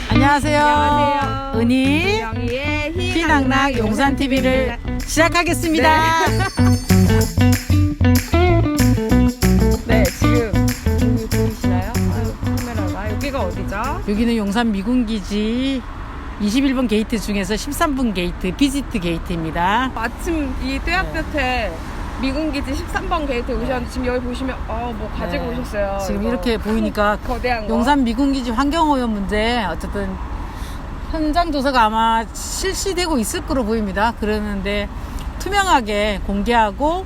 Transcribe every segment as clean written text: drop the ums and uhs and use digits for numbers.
안녕하세요. 안녕하세요. 은희 영희의 희낙낙 용산TV를 시작하겠습니다. 네, 지금 여기 보이시나요? 카메라가 여기가 어디죠? 여기는 용산 미군기지 21번 게이트 중에서 13번 게이트 비지트 게이트입니다. 마침 이 떼약볕에 미군기지 13번 게이트에 오셨는데 지금 여기 보시면 뭐 가지고 네. 오셨어요. 지금 이거. 이렇게 보이니까 거대한 거. 용산 미군기지 환경오염 문제 어쨌든 현장 조사가 아마 실시되고 있을 거로 보입니다. 그러는데 투명하게 공개하고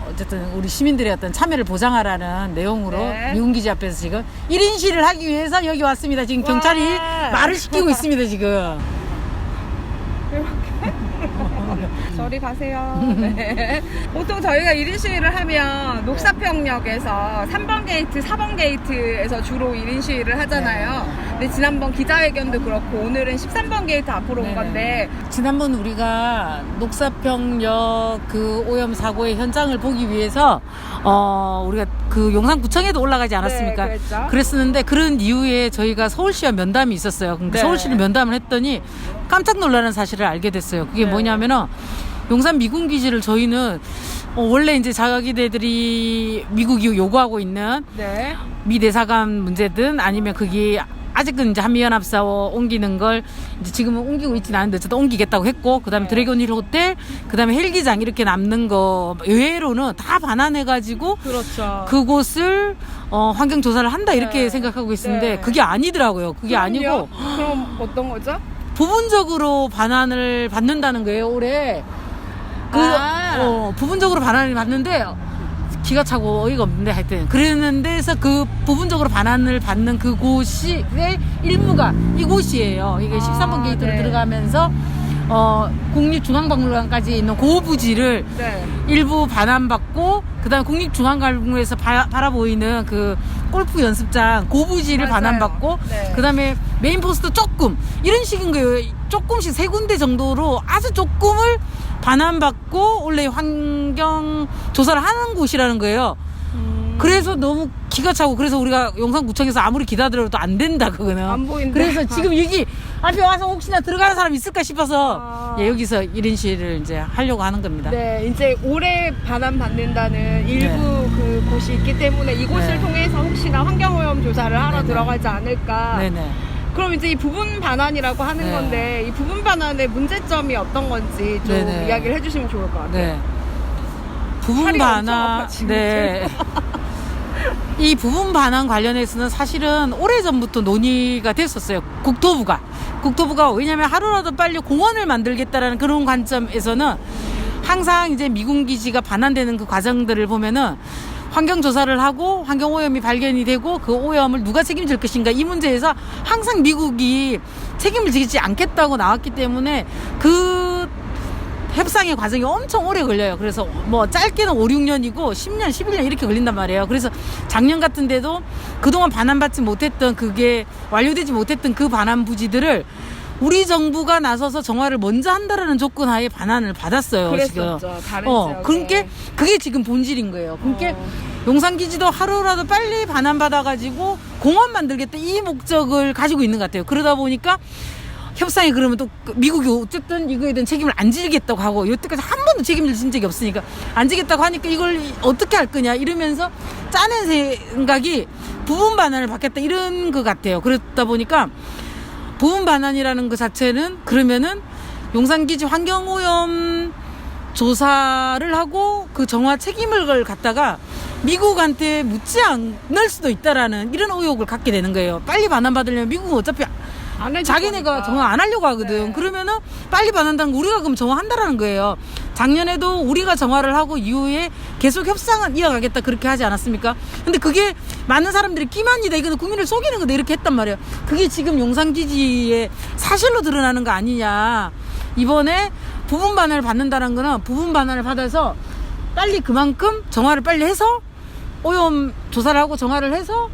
어쨌든 우리 시민들의 어떤 참여를 보장하라는 내용으로 네. 미군기지 앞에서 지금 1인 시위를 하기 위해서 여기 왔습니다. 지금 경찰이 말을 시키고 있습니다. 지금. 저리 가세요. 네. 보통 저희가 1인 시위를 하면 녹사평역에서 3번 게이트, 4번 게이트에서 주로 1인 시위를 하잖아요. 근데 지난번 기자회견도 그렇고 오늘은 13번 게이트 앞으로 온 건데 지난번 우리가 녹사평역 그 오염 사고의 현장을 보기 위해서 우리가 그 용산구청에도 올라가지 않았습니까? 네, 그랬죠. 그랬었는데 그런 이후에 저희가 서울시와 면담이 있었어요. 그러니까 네. 서울시를 면담을 했더니 깜짝 놀라는 사실을 알게 됐어요. 그게 네. 뭐냐면은 용산 미군기지를 저희는 원래 이제 자기네들이 미국이 요구하고 있는 네. 미 대사관 문제든 아니면 그게 아직은 이제 한미연합사와 옮기는 걸 이제 지금은 옮기고 있지는 않은데 어쨌든 옮기겠다고 했고 그다음에 네. 드래곤힐 호텔 그다음에 헬기장 이렇게 남는 거 의외로는 다 반환해가지고 그렇죠. 그곳을 환경 조사를 한다 이렇게 네. 생각하고 있었는데 네. 그게 아니더라고요. 그게 아니고 그럼 어떤 거죠? 부분적으로 반환을 받는다는 거예요. 올해 부분적으로 반환을 받는데 기가 차고 어이가 없는데 하여튼 그러는 데서 그 부분적으로 반환을 받는 그곳이 일부가 이곳이에요. 이게 13번 게이트로 네. 들어가면서 국립중앙박물관까지 있는 그 부지를 네. 일부 반환받고 그다음에 국립중앙박물관에서 바라보이는 그 골프 연습장 그 부지를 맞아요. 반환받고 네. 그다음에 메인 포스트 조금 이런 식인 거예요. 조금씩 세 군데 정도로 아주 조금을 반환받고 원래 환경 조사를 하는 곳이라는 거예요. 그래서 너무 기가 차고 그래서 우리가 용산구청에서 아무리 기다려도 안 된다 그거는. 안 보인다. 그래서 지금 여기 앞에 와서 혹시나 들어가는 사람 있을까 싶어서 예, 여기서 1인 시위를 이제 하려고 하는 겁니다. 네, 이제 올해 반환받는다는 일부 그 곳이 있기 때문에 이곳을 네. 통해서 혹시나 환경오염 조사를 하러 네네. 들어가지 않을까. 네네. 그럼 이제 이 부분 반환이라고 하는 네. 건데 이 부분 반환의 문제점이 어떤 건지 좀 네네. 이야기를 해주시면 좋을 것 같아요. 네. 부분 팔이 엄청 반환. 아파, 지금. 네. 이 부분 반환 관련해서는 사실은 오래전부터 논의가 됐었어요. 국토부가 왜냐면 하루라도 빨리 공원을 만들겠다라는 그런 관점에서는 항상 이제 미군기지가 반환되는 그 과정들을 보면은 환경조사를 하고 환경오염이 발견이 되고 그 오염을 누가 책임질 것인가 이 문제에서 항상 미국이 책임을 지지 않겠다고 나왔기 때문에 그 협상의 과정이 엄청 오래 걸려요. 그래서 뭐 짧게는 5, 6년이고 10년, 11년 이렇게 걸린단 말이에요. 그래서 작년 같은데도 그동안 반환받지 못했던 그게 완료되지 못했던 그 반환 부지들을 우리 정부가 나서서 정화를 먼저 한다라는 조건 하에 반환을 받았어요. 그랬었죠. 지금. 다른 지역에. 그러니까 그게 지금 본질인 거예요. 그러니까 용산기지도 하루라도 빨리 반환받아가지고 공원 만들겠다 이 목적을 가지고 있는 것 같아요. 그러다 보니까 협상이 그러면 또 미국이 어쨌든 이거에 대한 책임을 안 지겠다고 하고 여태까지 한 번도 책임을 진 적이 없으니까 안 지겠다고 하니까 이걸 어떻게 할 거냐 이러면서 짜낸 생각이 부분 반환을 받겠다 이런 것 같아요. 그러다 보니까 부분 반환이라는 것 자체는 그러면은 용산기지 환경오염 조사를 하고 그 정화 책임을 갖다가 미국한테 묻지 않을 수도 있다라는 이런 의혹을 갖게 되는 거예요. 빨리 반환받으려면 미국은 어차피 자기네가 정화 안 하려고 하거든. 네. 그러면은 빨리 반환한다는 거 우리가 그럼 정화한다라는 거예요. 작년에도 우리가 정화를 하고 이후에 계속 협상은 이어가겠다 그렇게 하지 않았습니까? 근데 그게 많은 사람들이 기만이다 이거는 국민을 속이는 거다 이렇게 했단 말이에요. 그게 지금 용산기지의 사실로 드러나는 거 아니냐. 이번에 부분 반환을 받는다는 거는 부분 반환을 받아서 빨리 그만큼 정화를 빨리 해서 오염 조사를 하고 정화를 해서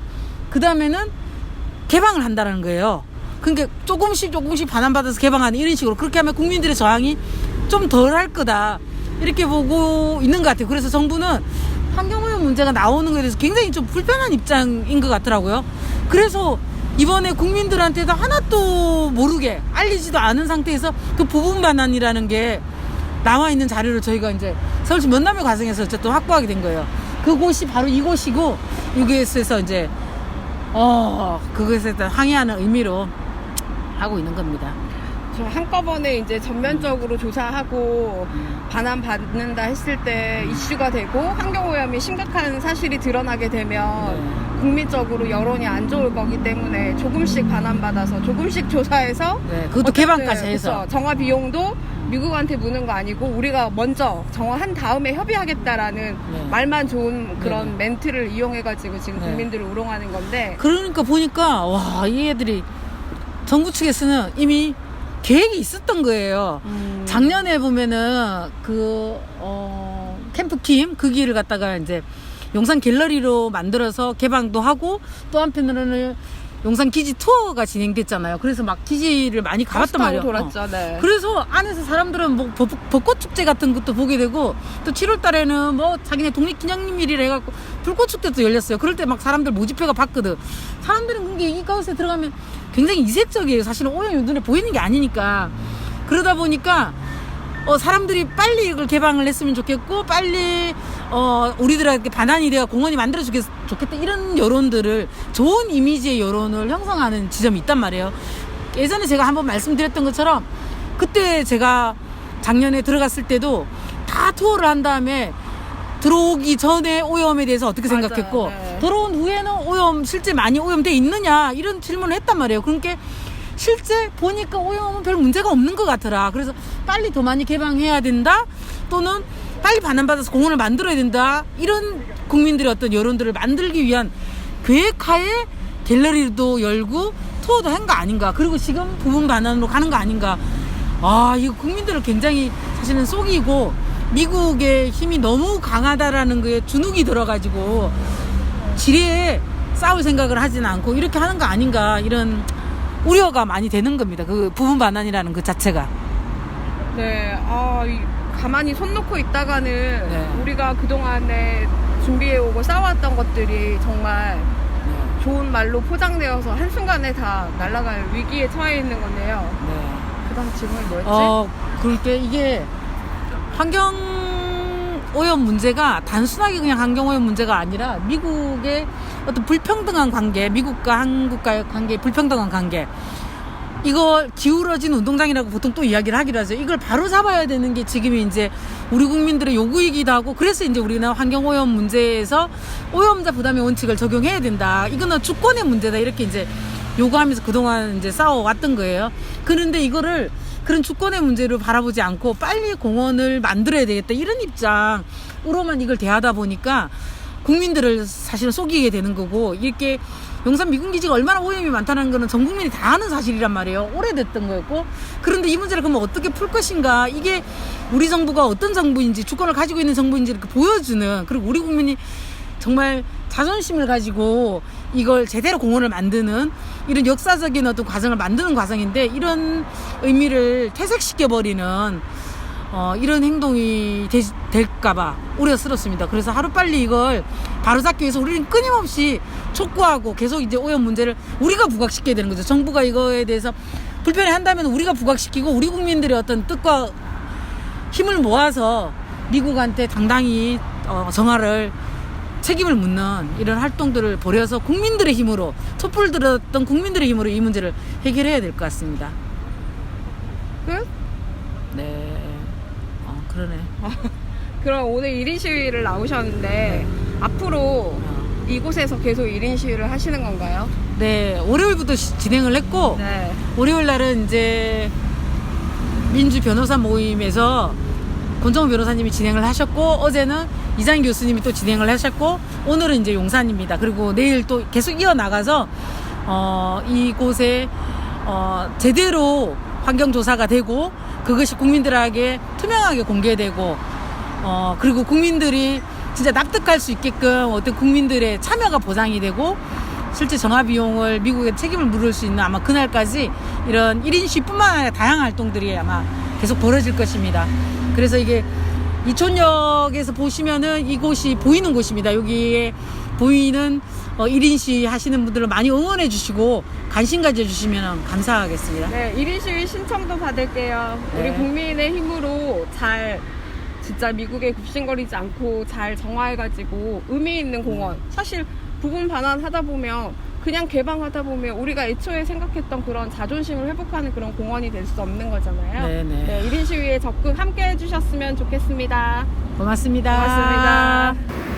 그 다음에는 개방을 한다는 거예요. 그러니까 조금씩 반환받아서 개방하는 이런 식으로 그렇게 하면 국민들의 저항이 좀 덜 할 거다 이렇게 보고 있는 것 같아요. 그래서 정부는 환경오염 문제가 나오는 것에 대해서 굉장히 좀 불편한 입장인 것 같더라고요. 그래서 이번에 국민들한테도 하나도 모르게 알리지도 않은 상태에서 그 부분 반환이라는 게 나와 있는 자료를 저희가 이제 서울시 면남의 과정에서 어쨌든 확보하게 된 거예요. 그곳이 바로 이곳이고 이곳에서 이제 그것에 대한 항의하는 의미로 하고 있는 겁니다. 저 한꺼번에 이제 전면적으로 조사하고 반환받는다 했을 때 이슈가 되고 환경오염이 심각한 사실이 드러나게 되면 국민적으로 여론이 안 좋을 거기 때문에 조금씩 반환받아서 조금씩 조사해서 그것도 개방까지 해서 그쵸, 정화 비용도 미국한테 무는 거 아니고 우리가 먼저 정화한 다음에 협의하겠다라는 말만 좋은 그런 멘트를 이용해가지고 지금 국민들을 우롱하는 건데, 그러니까 보니까 와, 이 애들이 정부 측에서는 이미 계획이 있었던 거예요. 작년에 보면은 캠프킴 그 길을 갖다가 이제 용산 갤러리로 만들어서 개방도 하고 또 한편으로는 용산 기지 투어가 진행됐잖아요. 그래서 막 기지를 많이 가봤단 말이에요. 돌았죠. 네. 그래서 안에서 사람들은 뭐 벚꽃 축제 같은 것도 보게 되고 또 7월 달에는 뭐 자기네 독립기념일이라 해갖고 불꽃 축제도 열렸어요. 그럴 때 막 사람들 모집회가 봤거든. 사람들은 이 가운데 들어가면 굉장히 이색적이에요. 사실은 오염이 눈에 보이는 게 아니니까. 그러다 보니까 사람들이 빨리 이걸 개방을 했으면 좋겠고 빨리 우리들에게 반환이 돼가 공원이 만들어주겠 좋겠다 이런 여론들을 좋은 이미지의 여론을 형성하는 지점이 있단 말이에요. 예전에 제가 한번 말씀드렸던 것처럼 그때 제가 작년에 들어갔을 때도 다 투어를 한 다음에 들어오기 전에 오염에 대해서 어떻게 생각했고 들어온 후에는 오염 실제 많이 오염돼 있느냐 이런 질문을 했단 말이에요. 그러니까 실제 보니까 오염은 별 문제가 없는 것 같더라. 그래서 빨리 더 많이 개방해야 된다 또는 빨리 반환받아서 공원을 만들어야 된다 이런 국민들의 어떤 여론들을 만들기 위한 계획하에 갤러리도 열고 투어도 한 거 아닌가. 그리고 지금 부분 반환으로 가는 거 아닌가. 이거 국민들을 굉장히 사실은 속이고 미국의 힘이 너무 강하다라는 거에 주눅이 들어가지고 지뢰에 싸울 생각을 하진 않고 이렇게 하는 거 아닌가 이런 우려가 많이 되는 겁니다. 그 부분 반환이라는 그 자체가. 네, 가만히 손 놓고 있다가는 우리가 그동안에 준비해오고 싸웠던 것들이 정말 좋은 말로 포장되어서 한순간에 다 날아갈 위기에 처해 있는 건데요. 그 다음 질문이 뭐였지? 그러니까 이게 환경오염 문제가 단순하게 그냥 환경오염 문제가 아니라 미국의 어떤 불평등한 관계, 미국과 한국과의 관계, 불평등한 관계, 이거 기울어진 운동장이라고 보통 또 이야기를 하기로 하죠. 이걸 바로 잡아야 되는 게 지금이 이제 우리 국민들의 요구이기도 하고, 그래서 이제 우리나라 환경오염 문제에서 오염자 부담의 원칙을 적용해야 된다. 이거는 주권의 문제다. 이렇게 이제 요구하면서 그동안 이제 싸워왔던 거예요. 그런데 이거를 그런 주권의 문제를 바라보지 않고 빨리 공원을 만들어야 되겠다. 이런 입장으로만 이걸 대하다 보니까 국민들을 사실은 속이게 되는 거고, 이렇게 용산 미군기지가 얼마나 오염이 많다는 거는 전 국민이 다 아는 사실이란 말이에요. 오래됐던 거였고. 그런데 이 문제를 그러면 어떻게 풀 것인가, 이게 우리 정부가 어떤 정부인지, 주권을 가지고 있는 정부인지 이렇게 보여주는, 그리고 우리 국민이 정말 자존심을 가지고 이걸 제대로 공원을 만드는 이런 역사적인 어떤 과정을 만드는 과정인데, 이런 의미를 퇴색시켜버리는 이런 행동이 될까봐 우려스럽습니다. 그래서 하루빨리 이걸 바로잡기 위해서 우리는 끊임없이 촉구하고 계속 이제 오염 문제를 우리가 부각시켜야 되는 거죠. 정부가 이거에 대해서 불편해 한다면 우리가 부각시키고, 우리 국민들의 어떤 뜻과 힘을 모아서 미국한테 당당히 정화를 책임을 묻는 이런 활동들을 벌여서 국민들의 힘으로, 촛불 들었던 국민들의 힘으로 이 문제를 해결해야 될 것 같습니다. 끝? 네. 그러네. 그럼 오늘 1인 시위를 나오셨는데 앞으로 이곳에서 계속 1인 시위를 하시는 건가요? 네, 월요일부터 진행을 했고, 네. 월요일 날은 이제 민주 변호사 모임에서 권정우 변호사님이 진행을 하셨고, 어제는 이장 교수님이 또 진행을 하셨고, 오늘은 이제 용산입니다. 그리고 내일 또 계속 이어나가서 이곳에 제대로 환경조사가 되고, 그것이 국민들에게 투명하게 공개되고, 그리고 국민들이 진짜 납득할 수 있게끔 어떤 국민들의 참여가 보장이 되고, 실제 정화 비용을 미국에 책임을 물을 수 있는, 아마 그날까지 이런 1인 시위뿐만 아니라 다양한 활동들이 아마 계속 벌어질 것입니다. 그래서 이게 이촌역에서 보시면은 이곳이 보이는 곳입니다. 여기에 보이는 1인 시위 하시는 분들을 많이 응원해 주시고 관심 가져주시면 감사하겠습니다. 네, 1인 시위 신청도 받을게요. 네. 우리 국민의 힘으로 잘 진짜 미국에 굽신거리지 않고 잘 정화해가지고 의미 있는 공원. 사실 부분 반환하다 보면 그냥 개방하다 보면 우리가 애초에 생각했던 그런 자존심을 회복하는 그런 공원이 될 수 없는 거잖아요. 네네. 네, 1인 시위에 적극 함께 해주셨으면 좋겠습니다. 고맙습니다. 고맙습니다.